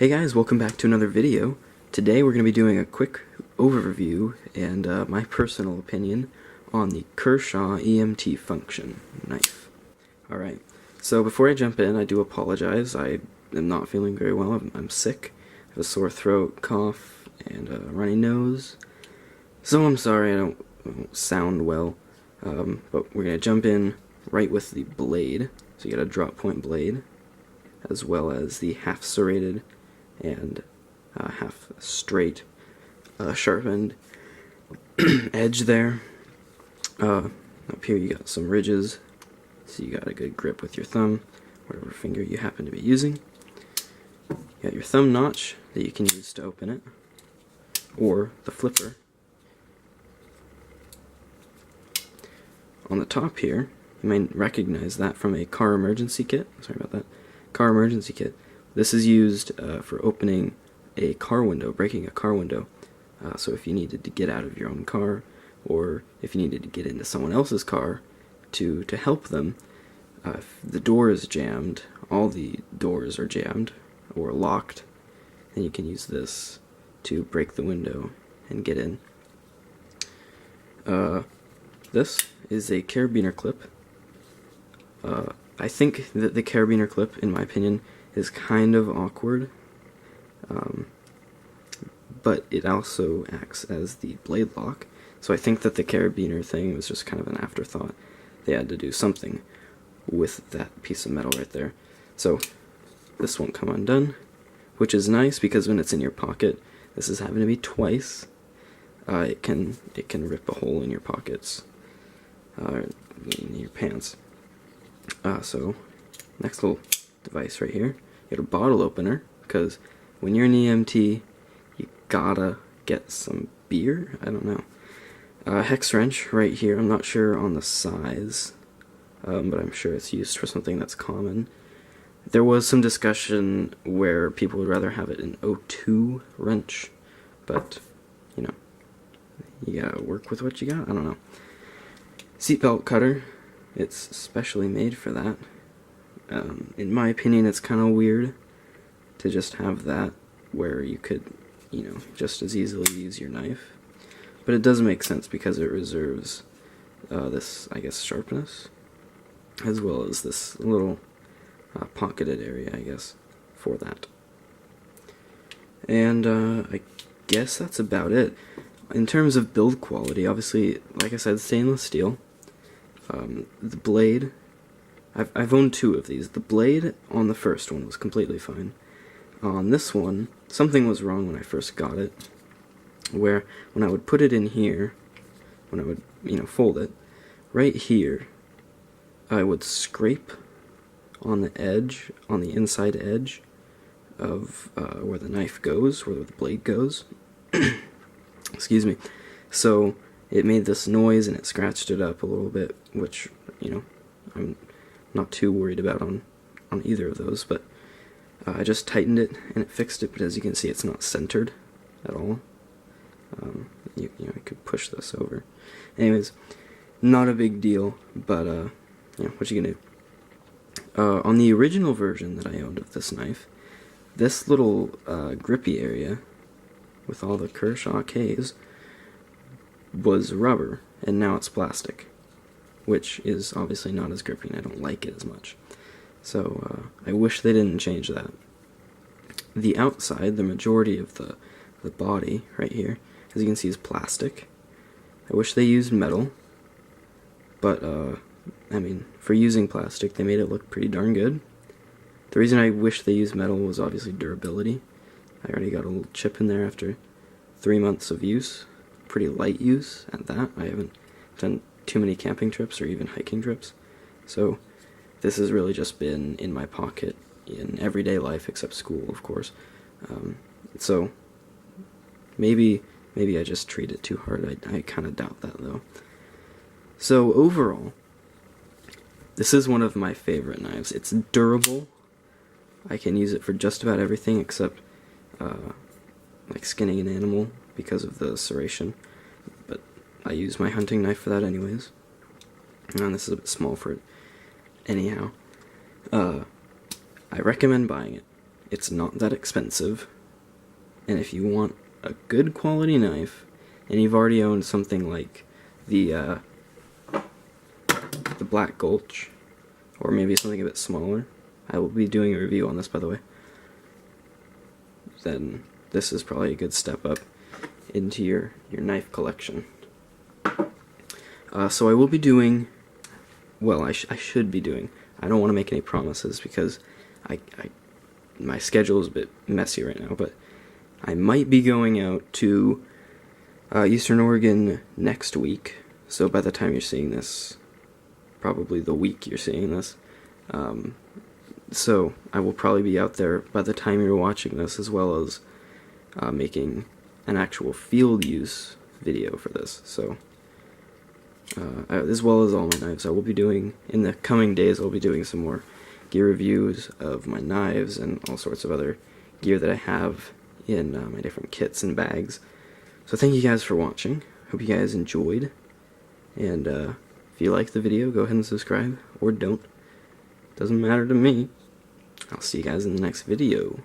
Hey guys, welcome back to another video. Today we're going to be doing a quick overview and my personal opinion on the Kershaw EMT Funxion knife. Alright, so before I jump in, I do apologize. I am not feeling very well. I'm sick. I have a sore throat, cough, and a runny nose. So I'm sorry I don't sound well, but we're going to jump in right with the blade. So you got a drop point blade, as well as the half serrated and half straight sharpened edge there. Up here you got some ridges, so you got a good grip with your thumb, whatever finger you happen to be using. You got your thumb notch that you can use to open it, or the flipper. On the top here, you may recognize that from a car emergency kit. Sorry about that. Car emergency kit. This is used for opening a car window, breaking a car window. So if you needed to get out of your own car, or if you needed to get into someone else's car to help them, if the door is jammed, all the doors are jammed or locked, then you can use this to break the window and get in. This is a carabiner clip. I think that the carabiner clip, in my opinion, is kind of awkward, but it also acts as the blade lock, so I think that the carabiner thing was just kind of an afterthought. They had to do something with that piece of metal right there. So this won't come undone, which is nice because when it's in your pocket, this is having to be twice. It can rip a hole in your pockets, in your pants. So next little device right here, you got a bottle opener, because when you're an EMT, you gotta get some beer. I don't know. Hex wrench right here. I'm not sure on the size, but I'm sure it's used for something that's common. There was some discussion where people would rather have it in O2 wrench, but you know, you gotta work with what you got. I don't know. Seatbelt cutter. It's specially made for that. In my opinion, it's kind of weird to just have that where you could, just as easily use your knife. But it does make sense because it reserves this, I guess, sharpness, as well as this little pocketed area, I guess, for that. And I guess that's about it. In terms of build quality, obviously, like I said, stainless steel. The blade, I've owned two of these. The blade on the first one was completely fine. On this one, something was wrong when I first got it, where when I would put it in here, when I would, fold it, right here, I would scrape on the edge, on the inside edge of where the knife goes, where the blade goes. Excuse me. So it made this noise and it scratched it up a little bit, which, I'm not too worried about on either of those, but I just tightened it and it fixed it, but as you can see, it's not centered at all. I could push this over. Anyways, not a big deal, but, what you gonna do? On the original version that I owned of this knife, this little grippy area with all the Kershaw Ks was rubber, and now it's plastic, which is obviously not as grippy, and I don't like it as much. So I wish they didn't change that. The outside, the majority of the body right here, as you can see, is plastic. I wish they used metal, but for using plastic, they made it look pretty darn good. The reason I wish they used metal was obviously durability. I already got a little chip in there after 3 months of use. Pretty light use at that. I haven't done too many camping trips or even hiking trips, so this has really just been in my pocket in everyday life, except school, of course. So maybe I just treat it too hard. I kind of doubt that, though. So overall, this is one of my favorite knives. It's durable. I can use it for just about everything except like skinning an animal because of the serration, but I use my hunting knife for that anyways. And this is a bit small for it anyhow. I recommend buying it. it's not that expensive, and if you want a good quality knife, and you've already owned something like the Black Gulch, or maybe something a bit smaller, I will be doing a review on this, by the way, then this is probably a good step up into your knife collection. So I will be doing, well, I should be doing, I don't want to make any promises because my schedule is a bit messy right now, but I might be going out to Eastern Oregon next week, so by the time you're seeing this, probably the week you're seeing this, so I will probably be out there by the time you're watching this, as well as making an actual field use video for this. So as well as all my knives, I will be doing, in the coming days, I'll be doing some more gear reviews of my knives and all sorts of other gear that I have in my different kits and bags. So thank you guys for watching. Hope you guys enjoyed, and if you liked the video, go ahead and subscribe, or don't. Doesn't matter to me. I'll see you guys in the next video.